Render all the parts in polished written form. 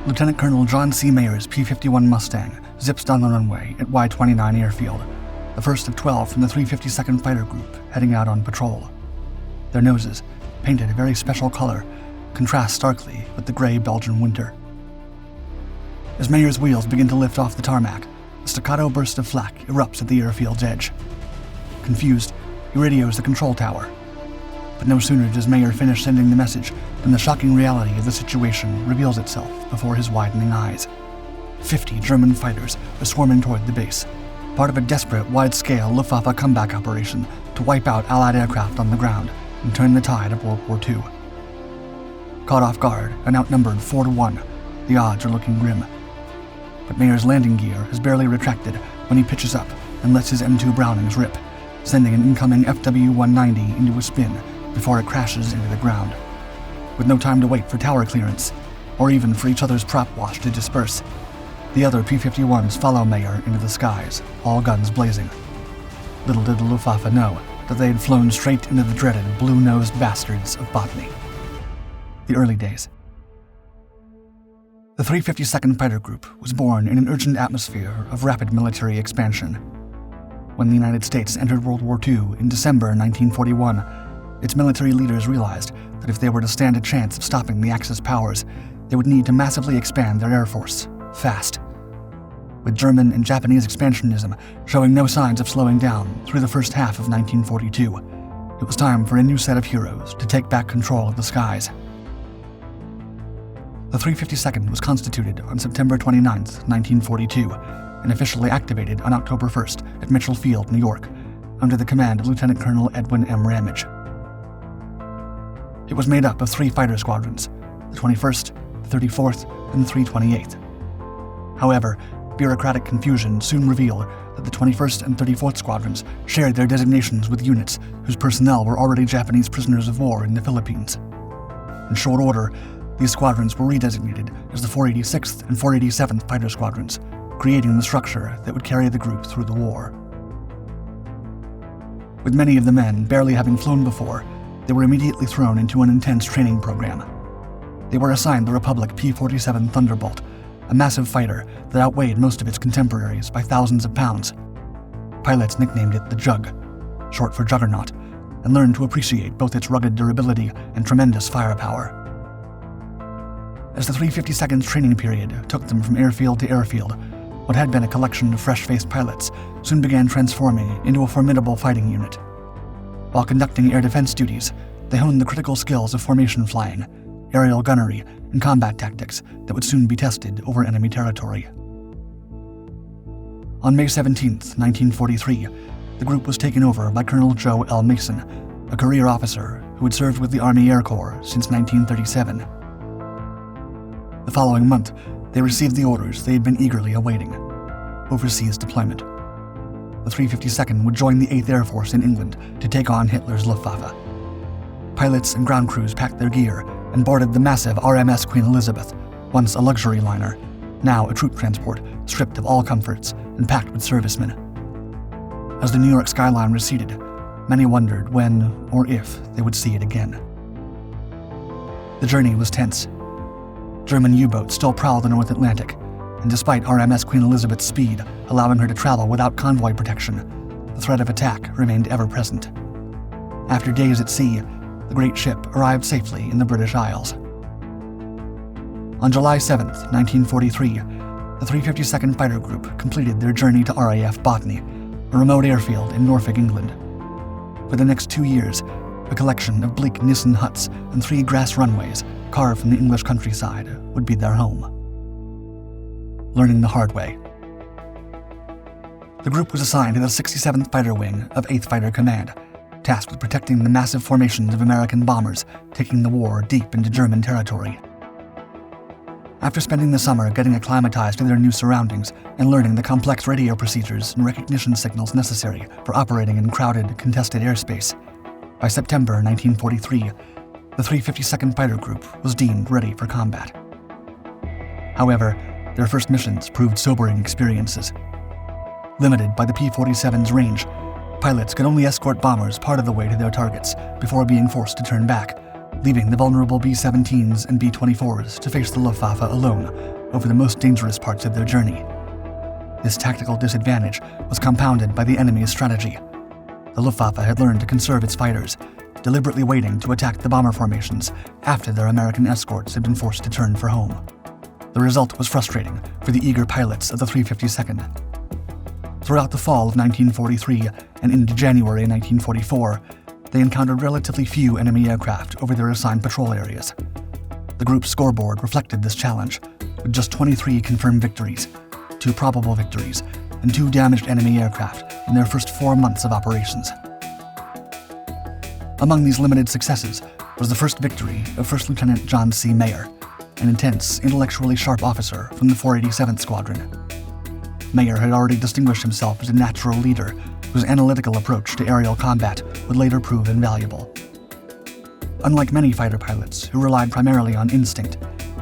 Lieutenant Colonel John C. Meyer's P-51 Mustang zips down the runway at Y-29 airfield, the first of 12 from the 352nd Fighter Group heading out on patrol. Their noses, painted a very special color, contrast starkly with the gray Belgian winter. As Meyer's wheels begin to lift off the tarmac, a staccato burst of flak erupts at the airfield's edge. Confused, he radios the control tower. But no sooner does Meyer finish sending the message than the shocking reality of the situation reveals itself before his widening eyes. 50 German fighters are swarming toward the base, part of a desperate, wide-scale Luftwaffe comeback operation to wipe out Allied aircraft on the ground and turn the tide of World War II. Caught off guard and outnumbered 4-1, the odds are looking grim. But Meyer's landing gear has barely retracted when he pitches up and lets his M2 Brownings rip, sending an incoming FW-190 into a spin before it crashes into the ground. With no time to wait for tower clearance, or even for each other's prop wash to disperse, the other P-51s follow Meyer into the skies, all guns blazing. Little did the Luftwaffe know that they had flown straight into the dreaded blue-nosed bastards of Bodney. The early days. The 352nd Fighter Group was born in an urgent atmosphere of rapid military expansion. When the United States entered World War II in December 1941, its military leaders realized that if they were to stand a chance of stopping the Axis powers, they would need to massively expand their air force, fast. With German and Japanese expansionism showing no signs of slowing down through the first half of 1942, it was time for a new set of heroes to take back control of the skies. The 352nd was constituted on September 29, 1942, and officially activated on October 1st at Mitchell Field, New York, under the command of Lieutenant Colonel Edwin M. Ramage. It was made up of 3 fighter squadrons, the 21st, the 34th, and the 328th. However, bureaucratic confusion soon revealed that the 21st and 34th squadrons shared their designations with units whose personnel were already Japanese prisoners of war in the Philippines. In short order, these squadrons were redesignated as the 486th and 487th Fighter Squadrons, creating the structure that would carry the group through the war. With many of the men barely having flown before, they were immediately thrown into an intense training program. They were assigned the Republic P-47 Thunderbolt, a massive fighter that outweighed most of its contemporaries by thousands of pounds. Pilots nicknamed it the Jug, short for Juggernaut, and learned to appreciate both its rugged durability and tremendous firepower. As the 352nd's training period took them from airfield to airfield, what had been a collection of fresh-faced pilots soon began transforming into a formidable fighting unit. While conducting air defense duties, they honed the critical skills of formation flying, aerial gunnery, and combat tactics that would soon be tested over enemy territory. On May 17, 1943, the group was taken over by Colonel Joe L. Mason, a career officer who had served with the Army Air Corps since 1937. The following month, they received the orders they had been eagerly awaiting: overseas deployment. The 352nd would join the 8th Air Force in England to take on Hitler's Luftwaffe. Pilots and ground crews packed their gear and boarded the massive RMS Queen Elizabeth, once a luxury liner, now a troop transport stripped of all comforts and packed with servicemen. As the New York skyline receded, many wondered when or if they would see it again. The journey was tense. German U-boats still prowled the North Atlantic, and despite RMS Queen Elizabeth's speed allowing her to travel without convoy protection, the threat of attack remained ever present. After days at sea, the great ship arrived safely in the British Isles. On July 7, 1943, the 352nd Fighter Group completed their journey to RAF Bodney, a remote airfield in Norfolk, England. For the next 2 years, a collection of bleak Nissen huts and 3 grass runways carved from the English countryside would be their home. Learning the hard way. The group was assigned to the 67th Fighter Wing of 8th Fighter Command, tasked with protecting the massive formations of American bombers taking the war deep into German territory. After spending the summer getting acclimatized to their new surroundings and learning the complex radio procedures and recognition signals necessary for operating in crowded, contested airspace, by September 1943, the 352nd Fighter Group was deemed ready for combat. However, their first missions proved sobering experiences. Limited by the P-47's range, pilots could only escort bombers part of the way to their targets before being forced to turn back, leaving the vulnerable B-17s and B-24s to face the Luftwaffe alone over the most dangerous parts of their journey. This tactical disadvantage was compounded by the enemy's strategy. The Luftwaffe had learned to conserve its fighters, deliberately waiting to attack the bomber formations after their American escorts had been forced to turn for home. The result was frustrating for the eager pilots of the 352nd. Throughout the fall of 1943 and into January 1944, they encountered relatively few enemy aircraft over their assigned patrol areas. The group's scoreboard reflected this challenge, with just 23 confirmed victories, 2 probable victories, and 2 damaged enemy aircraft in their first 4 months of operations. Among these limited successes was the first victory of First Lieutenant John C. Meyer, an intense, intellectually sharp officer from the 487th Squadron. Meyer had already distinguished himself as a natural leader whose analytical approach to aerial combat would later prove invaluable. Unlike many fighter pilots who relied primarily on instinct,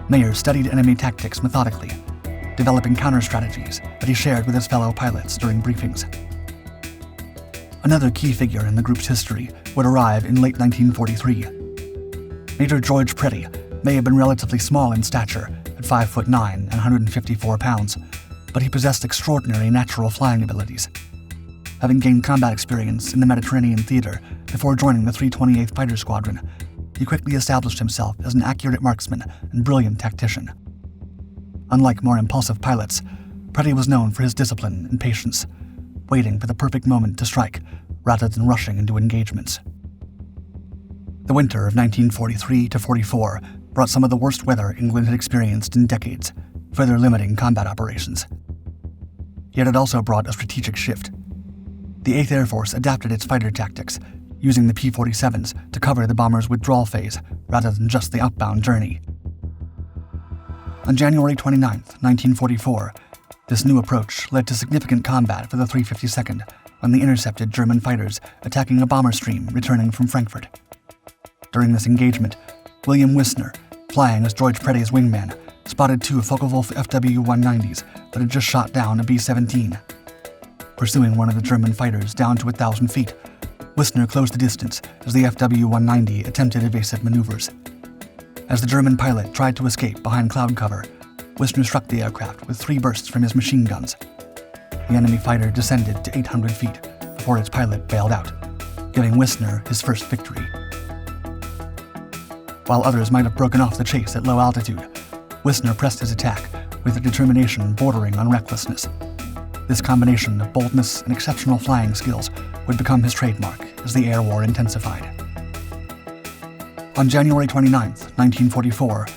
Meyer studied enemy tactics methodically, developing counter-strategies that he shared with his fellow pilots during briefings. Another key figure in the group's history would arrive in late 1943. Major George Preddy may have been relatively small in stature at 5'9" and 154 pounds, but he possessed extraordinary natural flying abilities. Having gained combat experience in the Mediterranean theater before joining the 328th Fighter Squadron, he quickly established himself as an accurate marksman and brilliant tactician. Unlike more impulsive pilots, Preddy was known for his discipline and patience, waiting for the perfect moment to strike rather than rushing into engagements. The winter of 1943-44 brought some of the worst weather England had experienced in decades, further limiting combat operations. Yet it also brought a strategic shift. The 8th Air Force adapted its fighter tactics, using the P-47s to cover the bomber's withdrawal phase rather than just the outbound journey. On January 29, 1944, this new approach led to significant combat for the 352nd when they intercepted German fighters attacking a bomber stream returning from Frankfurt. During this engagement, William Wissner, flying as George Preddy's wingman, spotted 2 Focke-Wulf FW-190s that had just shot down a B-17. Pursuing one of the German fighters down to 1,000 feet, Wissner closed the distance as the FW-190 attempted evasive maneuvers. As the German pilot tried to escape behind cloud cover, Wissner struck the aircraft with 3 bursts from his machine guns. The enemy fighter descended to 800 feet before its pilot bailed out, giving Wissner his first victory. While others might have broken off the chase at low altitude, Wissner pressed his attack with a determination bordering on recklessness. This combination of boldness and exceptional flying skills would become his trademark as the air war intensified. On January 29, 1944,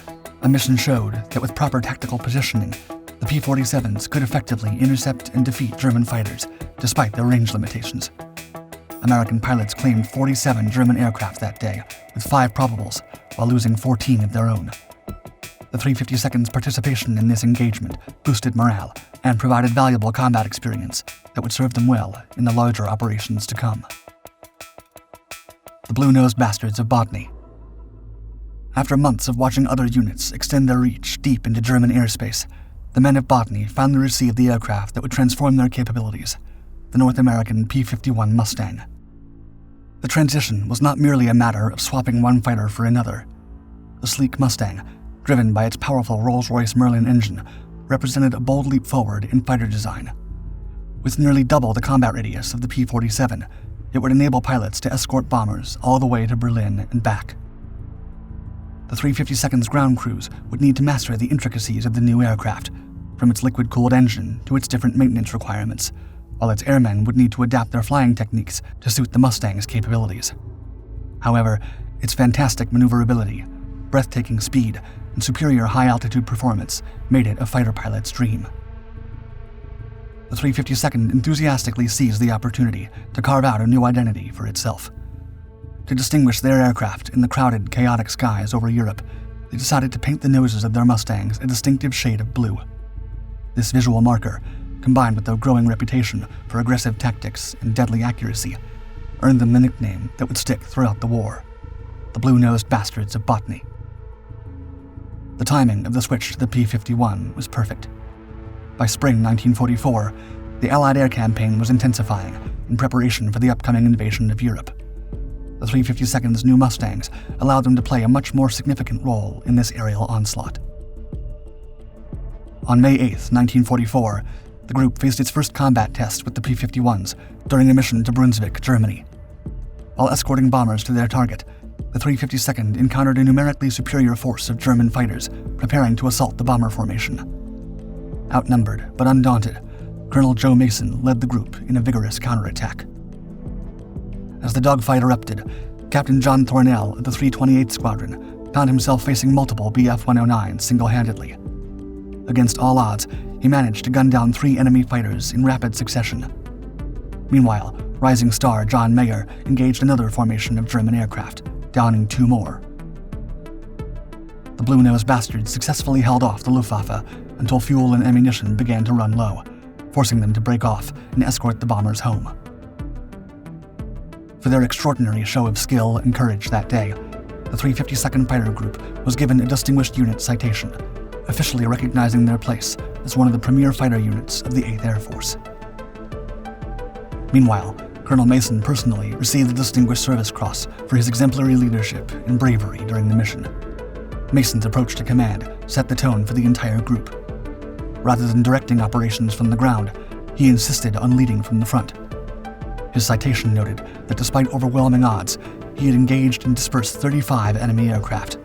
a mission showed that with proper tactical positioning, the P-47s could effectively intercept and defeat German fighters, despite their range limitations. American pilots claimed 47 German aircraft that day, with 5 probables, while losing 14 of their own. The 352nd's participation in this engagement boosted morale and provided valuable combat experience that would serve them well in the larger operations to come. The Blue-Nosed Bastards of Bodney. After months of watching other units extend their reach deep into German airspace, the men of Bodney finally received the aircraft that would transform their capabilities, the North American P-51 Mustang. The transition was not merely a matter of swapping one fighter for another. The sleek Mustang, driven by its powerful Rolls-Royce Merlin engine, represented a bold leap forward in fighter design. With nearly double the combat radius of the P-47, it would enable pilots to escort bombers all the way to Berlin and back. The 352nd's ground crews would need to master the intricacies of the new aircraft, from its liquid-cooled engine to its different maintenance requirements, while its airmen would need to adapt their flying techniques to suit the Mustang's capabilities. However, its fantastic maneuverability, breathtaking speed, and superior high-altitude performance made it a fighter pilot's dream. The 352nd enthusiastically seized the opportunity to carve out a new identity for itself. To distinguish their aircraft in the crowded, chaotic skies over Europe, they decided to paint the noses of their Mustangs a distinctive shade of blue. This visual marker, combined with their growing reputation for aggressive tactics and deadly accuracy, earned them the nickname that would stick throughout the war, the Blue-Nosed Bastards of Bodney. The timing of the switch to the P-51 was perfect. By spring 1944, the Allied air campaign was intensifying in preparation for the upcoming invasion of Europe. The 352nd's new Mustangs allowed them to play a much more significant role in this aerial onslaught. On May 8, 1944, the group faced its first combat test with the P-51s during a mission to Brunswick, Germany. While escorting bombers to their target, the 352nd encountered a numerically superior force of German fighters preparing to assault the bomber formation. Outnumbered but undaunted, Colonel Joe Mason led the group in a vigorous counterattack. As the dogfight erupted, Captain John Thornell of the 328th Squadron found himself facing multiple Bf-109s single-handedly. Against all odds, he managed to gun down 3 enemy fighters in rapid succession. Meanwhile, Rising Star John Meyer engaged another formation of German aircraft, downing 2 more. The blue-nosed bastards successfully held off the Luftwaffe until fuel and ammunition began to run low, forcing them to break off and escort the bombers home. For their extraordinary show of skill and courage that day, the 352nd Fighter Group was given a Distinguished Unit citation, officially recognizing their place as one of the premier fighter units of the 8th Air Force. Meanwhile, Colonel Mason personally received the Distinguished Service Cross for his exemplary leadership and bravery during the mission. Mason's approach to command set the tone for the entire group. Rather than directing operations from the ground, he insisted on leading from the front. His citation noted that despite overwhelming odds, he had engaged and dispersed 35 enemy aircraft,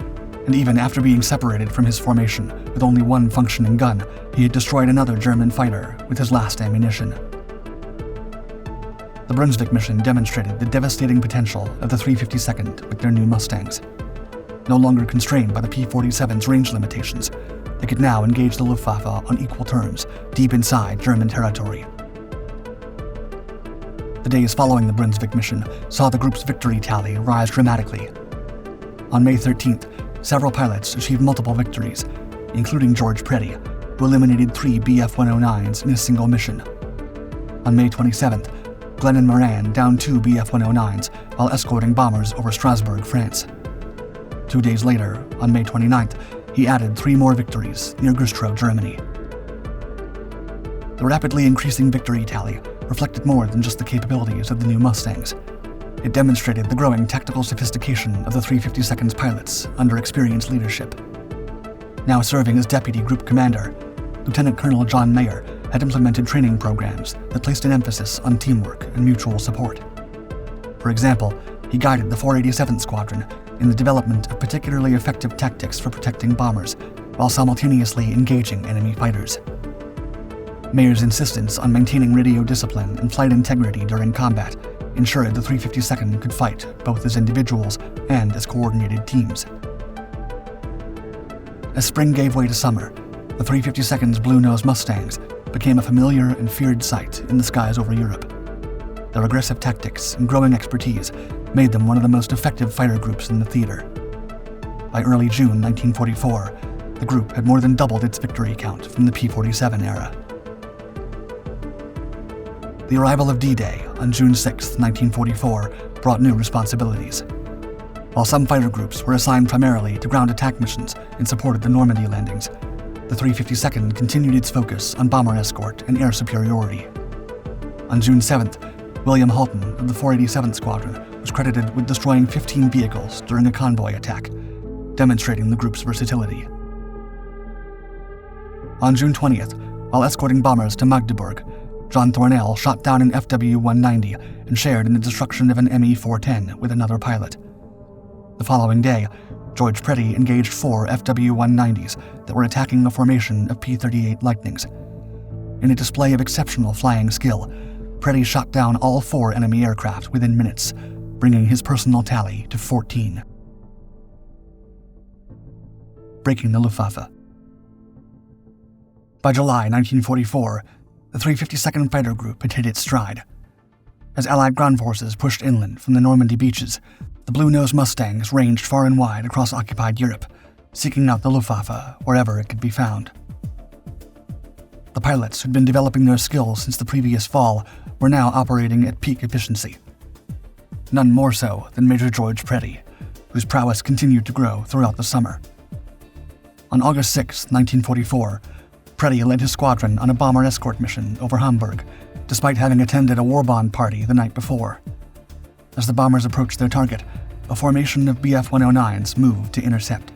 and even after being separated from his formation with only 1 functioning gun, he had destroyed another German fighter with his last ammunition. The Brunswick mission demonstrated the devastating potential of the 352nd with their new Mustangs. No longer constrained by the P-47's range limitations, they could now engage the Luftwaffe on equal terms, deep inside German territory. The days following the Brunswick mission saw the group's victory tally rise dramatically. On May 13th, several pilots achieved multiple victories, including George Preddy, who eliminated 3 Bf-109s in a single mission. On May 27th, Glenn Moran downed 2 Bf-109s while escorting bombers over Strasbourg, France. 2 days later, on May 29th, he added 3 more victories near Güstrow, Germany. The rapidly increasing victory tally reflected more than just the capabilities of the new Mustangs. It demonstrated the growing tactical sophistication of the 352nd's pilots under experienced leadership. Now serving as deputy group commander, Lieutenant Colonel John Meyer had implemented training programs that placed an emphasis on teamwork and mutual support. For example, he guided the 487th Squadron in the development of particularly effective tactics for protecting bombers while simultaneously engaging enemy fighters. Meyer's insistence on maintaining radio discipline and flight integrity during combat ensured the 352nd could fight both as individuals and as coordinated teams. As spring gave way to summer, the 352nd's blue-nosed Mustangs became a familiar and feared sight in the skies over Europe. Their aggressive tactics and growing expertise made them one of the most effective fighter groups in the theater. By early June 1944, the group had more than doubled its victory count from the P-47 era. The arrival of D-Day on June 6, 1944, brought new responsibilities. While some fighter groups were assigned primarily to ground attack missions in support of the Normandy landings, the 352nd continued its focus on bomber escort and air superiority. On June 7th, William Halton of the 487th Squadron was credited with destroying 15 vehicles during a convoy attack, demonstrating the group's versatility. On June 20th, while escorting bombers to Magdeburg, John Thornell shot down an FW-190 and shared in the destruction of an Me-410 with another pilot. The following day, George Preddy engaged 4 FW-190s that were attacking a formation of P-38 Lightnings. In a display of exceptional flying skill, Preddy shot down all 4 enemy aircraft within minutes, bringing his personal tally to 14. Breaking the Luftwaffe. By July 1944, the 352nd Fighter Group had hit its stride. As Allied ground forces pushed inland from the Normandy beaches, the blue-nosed Mustangs ranged far and wide across occupied Europe, seeking out the Luftwaffe wherever it could be found. The pilots who'd been developing their skills since the previous fall were now operating at peak efficiency. None more so than Major George Preddy, whose prowess continued to grow throughout the summer. On August 6, 1944, Preddy led his squadron on a bomber escort mission over Hamburg, despite having attended a war bond party the night before. As the bombers approached their target, a formation of Bf-109s moved to intercept.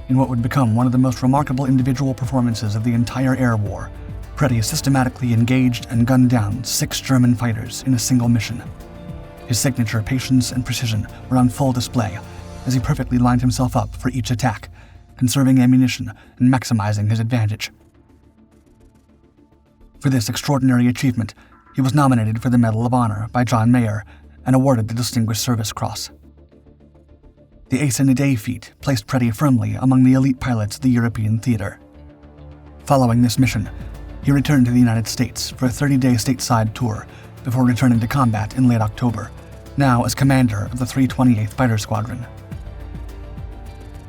In what would become one of the most remarkable individual performances of the entire air war, Preddy systematically engaged and gunned down 6 German fighters in a single mission. His signature patience and precision were on full display as he perfectly lined himself up for each attack, conserving ammunition and maximizing his advantage. For this extraordinary achievement, he was nominated for the Medal of Honor by John Meyer and awarded the Distinguished Service Cross. The Ace-in-a-Day feat placed Preddy firmly among the elite pilots of the European theater. Following this mission, he returned to the United States for a 30-day stateside tour before returning to combat in late October, now as commander of the 328th Fighter Squadron.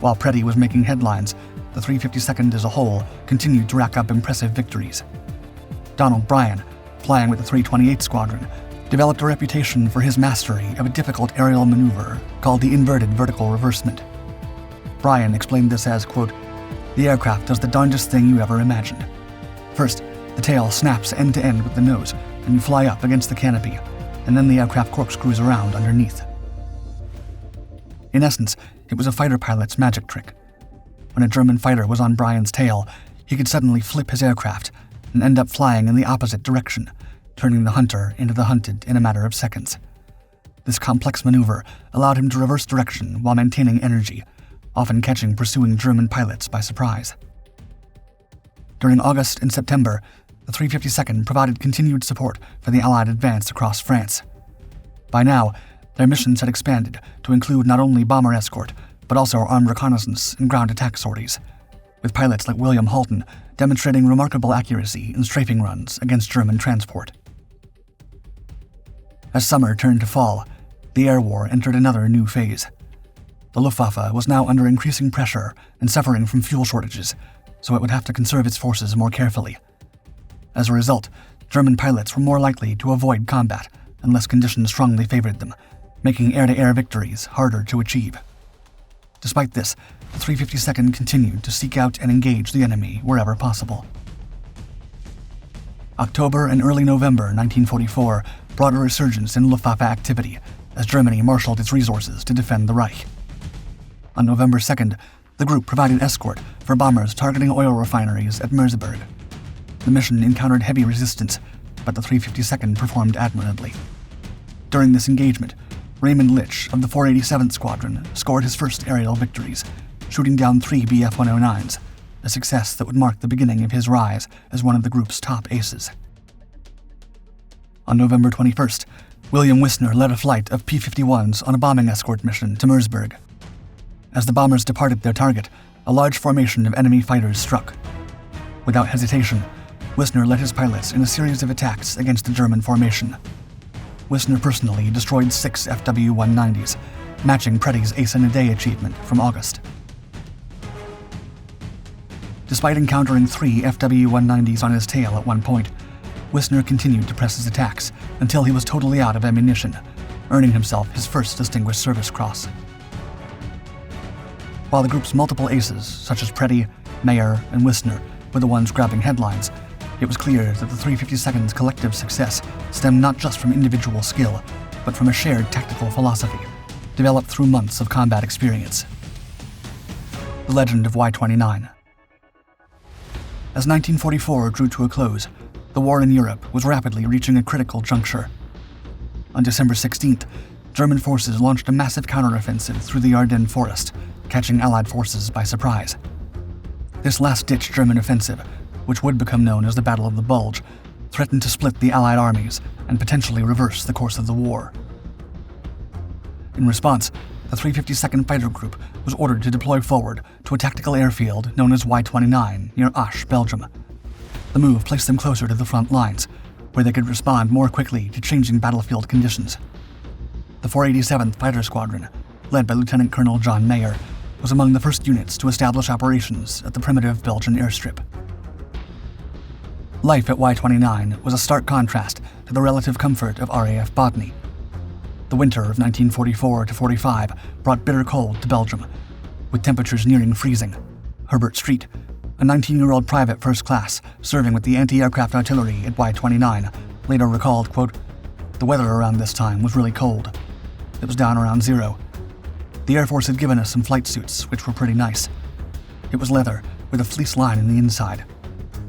While Preddy was making headlines, the 352nd as a whole continued to rack up impressive victories. Donald Bryan, flying with the 328th Squadron, developed a reputation for his mastery of a difficult aerial maneuver called the inverted vertical reversement. Bryan explained this as, quote, "The aircraft does the darndest thing you ever imagined. First, the tail snaps end to end with the nose, and you fly up against the canopy, and then the aircraft corkscrews around underneath." In essence, it was a fighter pilot's magic trick. When a German fighter was on Bryan's tail, he could suddenly flip his aircraft and end up flying in the opposite direction, turning the hunter into the hunted in a matter of seconds. This complex maneuver allowed him to reverse direction while maintaining energy, often catching pursuing German pilots by surprise. During August and September, the 352nd provided continued support for the Allied advance across France. By now, their missions had expanded to include not only bomber escort, but also armed reconnaissance and ground attack sorties, with pilots like William Halton demonstrating remarkable accuracy in strafing runs against German transport. As summer turned to fall, the air war entered another new phase. The Luftwaffe was now under increasing pressure and suffering from fuel shortages, so it would have to conserve its forces more carefully. As a result, German pilots were more likely to avoid combat unless conditions strongly favored them, making air-to-air victories harder to achieve. Despite this, the 352nd continued to seek out and engage the enemy wherever possible. October and early November 1944 brought a resurgence in Luftwaffe activity as Germany marshaled its resources to defend the Reich. On November 2nd, the group provided escort for bombers targeting oil refineries at Merseburg. The mission encountered heavy resistance, but the 352nd performed admirably. During this engagement, Raymond Litch of the 487th Squadron scored his first aerial victories, shooting down 3 Bf-109s, a success that would mark the beginning of his rise as one of the group's top aces. On November 21st, William Wissner led a flight of P-51s on a bombing escort mission to Merseburg. As the bombers departed their target, a large formation of enemy fighters struck. Without hesitation, Wissner led his pilots in a series of attacks against the German formation. Wissner personally destroyed 6 FW-190s, matching Preddy's Ace-in-a-Day achievement from August. Despite encountering 3 FW-190s on his tail at one point, Wissner continued to press his attacks until he was totally out of ammunition, earning himself his first Distinguished Service Cross. While the group's multiple aces, such as Preddy, Meyer, and Wissner, were the ones grabbing headlines, it was clear that the 352nd's collective success stemmed not just from individual skill, but from a shared tactical philosophy, developed through months of combat experience. The legend of Y-29. As 1944 drew to a close, the war in Europe was rapidly reaching a critical juncture. On December 16th, German forces launched a massive counteroffensive through the Ardennes forest, catching Allied forces by surprise. This last-ditch German offensive, which would become known as the Battle of the Bulge, threatened to split the Allied armies and potentially reverse the course of the war. In response, the 352nd Fighter Group was ordered to deploy forward to a tactical airfield known as Y-29 near Asch, Belgium. The move placed them closer to the front lines, where they could respond more quickly to changing battlefield conditions. The 487th Fighter Squadron, led by Lieutenant Colonel John Meyer, was among the first units to establish operations at the primitive Belgian airstrip. Life at Y-29 was a stark contrast to the relative comfort of RAF Bodney. The winter of 1944-45 brought bitter cold to Belgium, with temperatures nearing freezing. Herbert Street, a 19-year-old private first class serving with the anti-aircraft artillery at Y-29, later recalled, quote, "The weather around this time was really cold. It was down around 0. The Air Force had given us some flight suits, which were pretty nice. It was leather, with a fleece line in the inside.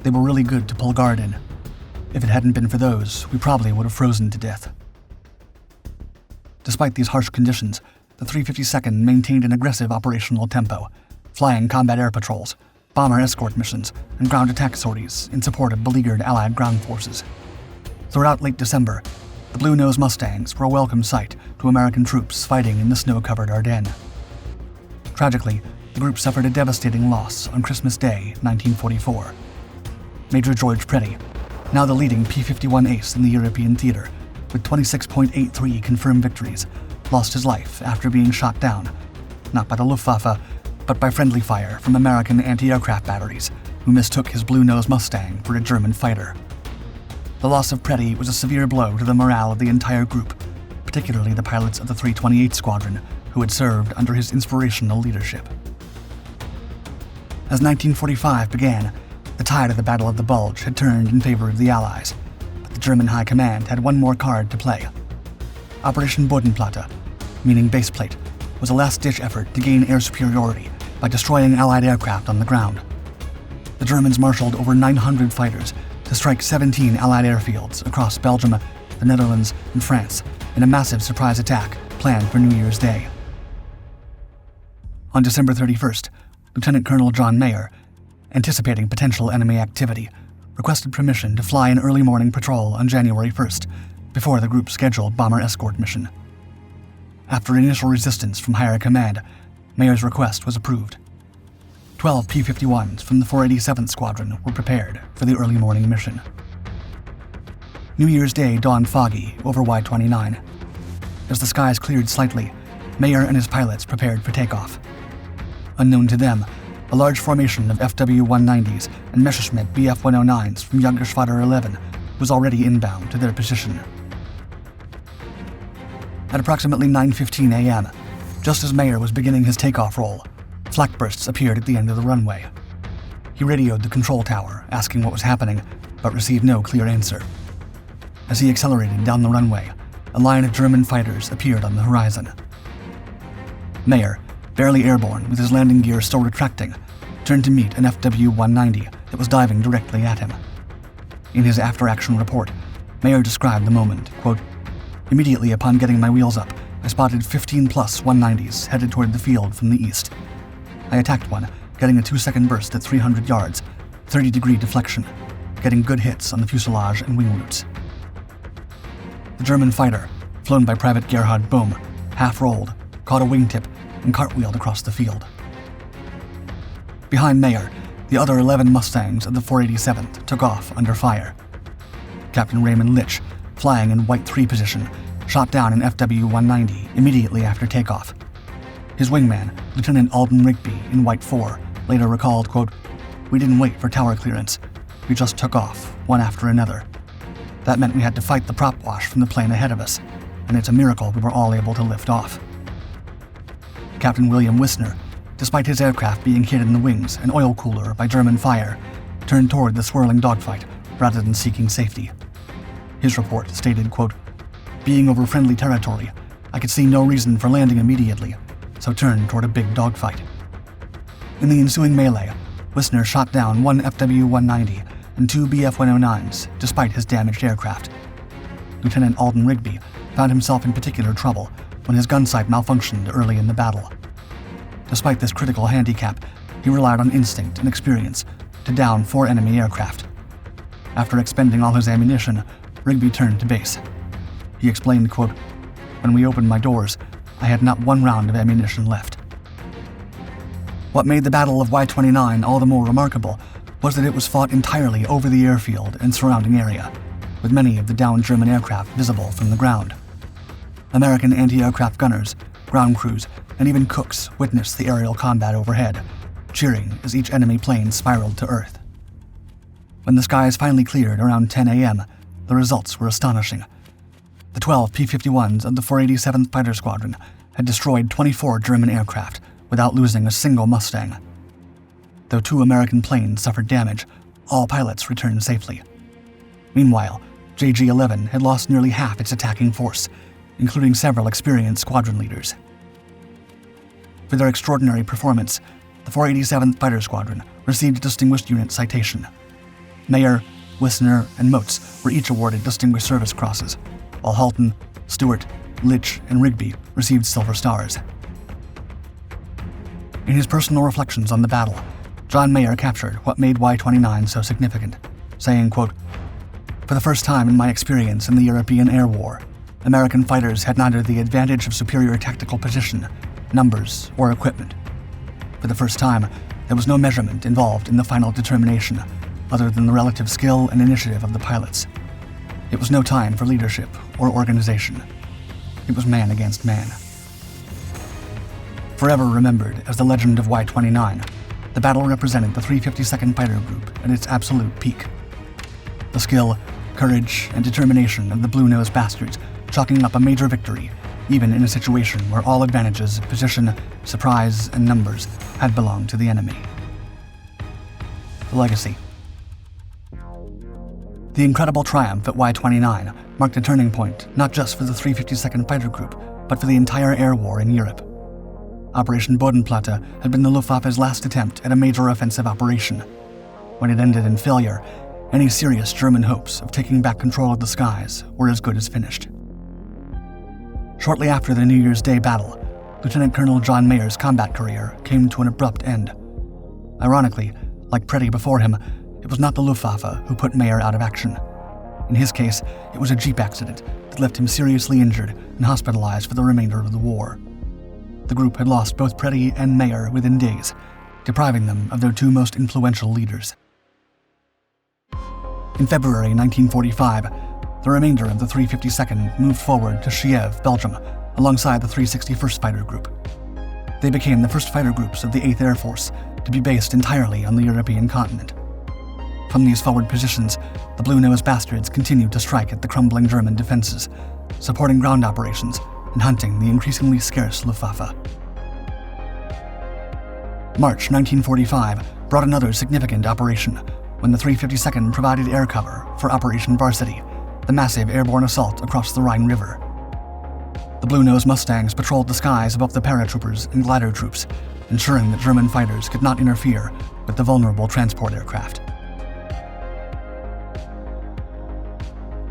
They were really good to pull guard in. If it hadn't been for those, we probably would have frozen to death. Despite these harsh conditions, the 352nd maintained an aggressive operational tempo, flying combat air patrols, bomber escort missions, and ground attack sorties in support of beleaguered Allied ground forces. Throughout late December, the blue-nosed Mustangs were a welcome sight to American troops fighting in the snow-covered Ardennes. Tragically, the group suffered a devastating loss on Christmas Day, 1944. Major George Preddy, now the leading P-51 ace in the European theater, with 26.83 confirmed victories, lost his life after being shot down, not by the Luftwaffe, but by friendly fire from American anti-aircraft batteries, who mistook his blue-nosed Mustang for a German fighter. The loss of Preddy was a severe blow to the morale of the entire group, particularly the pilots of the 328 Squadron, who had served under his inspirational leadership. As 1945 began, the tide of the Battle of the Bulge had turned in favor of the Allies, but the German High Command had one more card to play. Operation Bodenplatte, meaning baseplate, was a last-ditch effort to gain air superiority by destroying Allied aircraft on the ground. The Germans marshaled over 900 fighters to strike 17 Allied airfields across Belgium, the Netherlands, and France in a massive surprise attack planned for New Year's Day. On December 31st, Lieutenant Colonel John Meyer, anticipating potential enemy activity, requested permission to fly an early morning patrol on January 1st, before the group's scheduled bomber escort mission. After initial resistance from higher command, Meyer's request was approved. 12 P-51s from the 487th Squadron were prepared for the early morning mission. New Year's Day dawned foggy over Y-29. As the skies cleared slightly, Meyer and his pilots prepared for takeoff. Unknown to them, a large formation of FW-190s and Messerschmitt Bf-109s from Jagdgeschwader 11 was already inbound to their position. At approximately 9:15 a.m., just as Meyer was beginning his takeoff roll, flak bursts appeared at the end of the runway. He radioed the control tower, asking what was happening, but received no clear answer. As he accelerated down the runway, a line of German fighters appeared on the horizon. Meyer, barely airborne with his landing gear still retracting, turned to meet an FW-190 that was diving directly at him. In his after-action report, Meyer described the moment, quote, "Immediately upon getting my wheels up, I spotted 15-plus 190s headed toward the field from the east. I attacked one, getting a 2-second burst at 300 yards, 30-degree deflection, getting good hits on the fuselage and wing roots." The German fighter, flown by Private Gerhard Bohm, half-rolled, caught a wingtip, and cartwheeled across the field. Behind Meyer, the other 11 Mustangs of the 487th took off under fire. Captain Raymond Litch, flying in White 3 position, shot down an FW-190 immediately after takeoff. His wingman, Lieutenant Alden Rigby, in White 4, later recalled, quote, "We didn't wait for tower clearance. We just took off, one after another. That meant we had to fight the prop wash from the plane ahead of us, and it's a miracle we were all able to lift off." Captain William Wissner, despite his aircraft being hit in the wings and oil cooler by German fire, turned toward the swirling dogfight rather than seeking safety. His report stated, quote, "Being over friendly territory, I could see no reason for landing immediately, so turned toward a big dogfight." In the ensuing melee, Wissner shot down one FW-190 and 2 Bf-109s despite his damaged aircraft. Lieutenant Alden Rigby found himself in particular trouble when his gun sight malfunctioned early in the battle. Despite this critical handicap, he relied on instinct and experience to down 4 enemy aircraft. After expending all his ammunition, Rigby turned to base. He explained, quote, "When we opened my doors, I had not one round of ammunition left." What made the Battle of Y-29 all the more remarkable was that it was fought entirely over the airfield and surrounding area, with many of the downed German aircraft visible from the ground. American anti-aircraft gunners, ground crews, and even cooks witnessed the aerial combat overhead, cheering as each enemy plane spiraled to Earth. When the skies finally cleared around 10 a.m., the results were astonishing. The 12 P-51s of the 487th Fighter Squadron had destroyed 24 German aircraft without losing a single Mustang. Though 2 American planes suffered damage, all pilots returned safely. Meanwhile, JG-11 had lost nearly half its attacking force, including several experienced squadron leaders. For their extraordinary performance, the the 487th Fighter Squadron received Distinguished Unit Citation. Meyer, Wissner, and Motz were each awarded Distinguished Service Crosses, while Halton, Stewart, Litch, and Rigby received Silver Stars. In his personal reflections on the battle, John Meyer captured what made Y-29 so significant, saying, quote, "For the first time in my experience in the European Air War, American fighters had neither the advantage of superior tactical position, numbers, or equipment. For the first time, there was no measurement involved in the final determination, other than the relative skill and initiative of the pilots. It was no time for leadership or organization. It was man against man." Forever remembered as the legend of Y-29, the battle represented the 352nd Fighter Group at its absolute peak. The skill, courage, and determination of the blue-nosed bastards chalking up a major victory, even in a situation where all advantages, position, surprise, and numbers had belonged to the enemy. The legacy. The incredible triumph at Y-29 marked a turning point not just for the 352nd Fighter Group, but for the entire air war in Europe. Operation Bodenplatte had been the Luftwaffe's last attempt at a major offensive operation. When it ended in failure, any serious German hopes of taking back control of the skies were as good as finished. Shortly after the New Year's Day battle, Lieutenant Colonel John Meyer's combat career came to an abrupt end. Ironically, like Preddy before him, it was not the Luftwaffe who put Meyer out of action. In his case, it was a jeep accident that left him seriously injured and hospitalized for the remainder of the war. The group had lost both Preddy and Meyer within days, depriving them of their two most influential leaders. In February 1945, the remainder of the 352nd moved forward to Kiev, Belgium, alongside the 361st Fighter Group. They became the first fighter groups of the 8th Air Force to be based entirely on the European continent. From these forward positions, the blue-nosed bastards continued to strike at the crumbling German defenses, supporting ground operations and hunting the increasingly scarce Luftwaffe. March 1945 brought another significant operation when the 352nd provided air cover for Operation Varsity, the massive airborne assault across the Rhine River. The blue-nosed Mustangs patrolled the skies above the paratroopers and glider troops, ensuring that German fighters could not interfere with the vulnerable transport aircraft.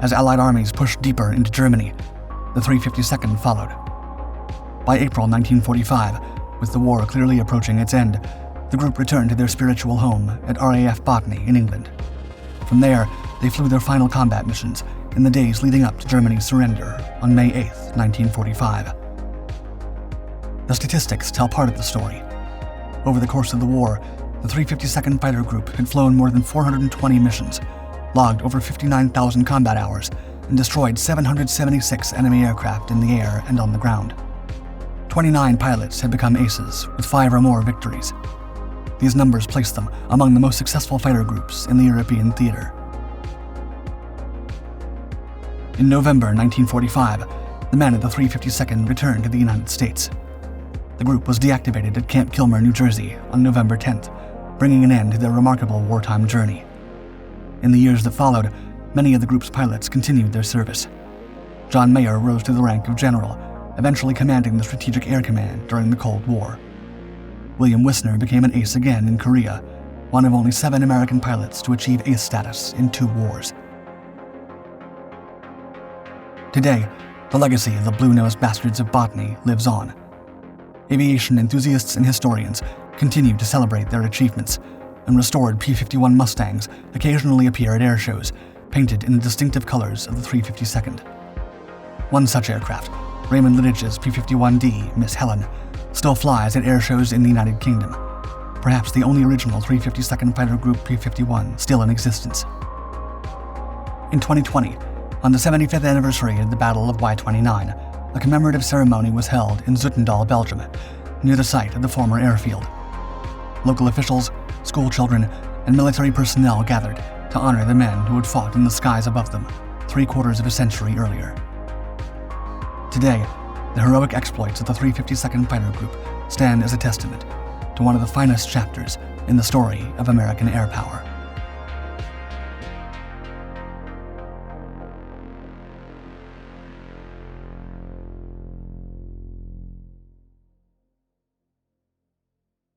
As Allied armies pushed deeper into Germany, the 352nd followed. By April 1945, with the war clearly approaching its end, the group returned to their spiritual home at RAF Bodney in England. From there, they flew their final combat missions in the days leading up to Germany's surrender on May 8, 1945. The statistics tell part of the story. Over the course of the war, the 352nd Fighter Group had flown more than 420 missions, logged over 59,000 combat hours, and destroyed 776 enemy aircraft in the air and on the ground. 29 pilots had become aces, with 5 or more victories. These numbers placed them among the most successful fighter groups in the European theater. In November 1945, the men of the 352nd returned to the United States. The group was deactivated at Camp Kilmer, New Jersey on November 10th, bringing an end to their remarkable wartime journey. In the years that followed, many of the group's pilots continued their service. John Meyer rose to the rank of general, eventually commanding the Strategic Air Command during the Cold War. William Wissner became an ace again in Korea, one of only 7 American pilots to achieve ace status in 2 wars. Today, the legacy of the blue-nosed bastards of Bodney lives on. Aviation enthusiasts and historians continue to celebrate their achievements, and restored P-51 Mustangs occasionally appear at air shows, painted in the distinctive colors of the 352nd. One such aircraft, Raymond Littich's P-51D, Miss Helen, still flies at air shows in the United Kingdom, perhaps the only original 352nd Fighter Group P-51 still in existence. In 2020, on the 75th anniversary of the Battle of Y-29, a commemorative ceremony was held in Zoetendaal, Belgium, near the site of the former airfield. Local officials, school children, and military personnel gathered to honor the men who had fought in the skies above them 3/4 of a century earlier. Today, the heroic exploits of the 352nd Fighter Group stand as a testament to one of the finest chapters in the story of American air power.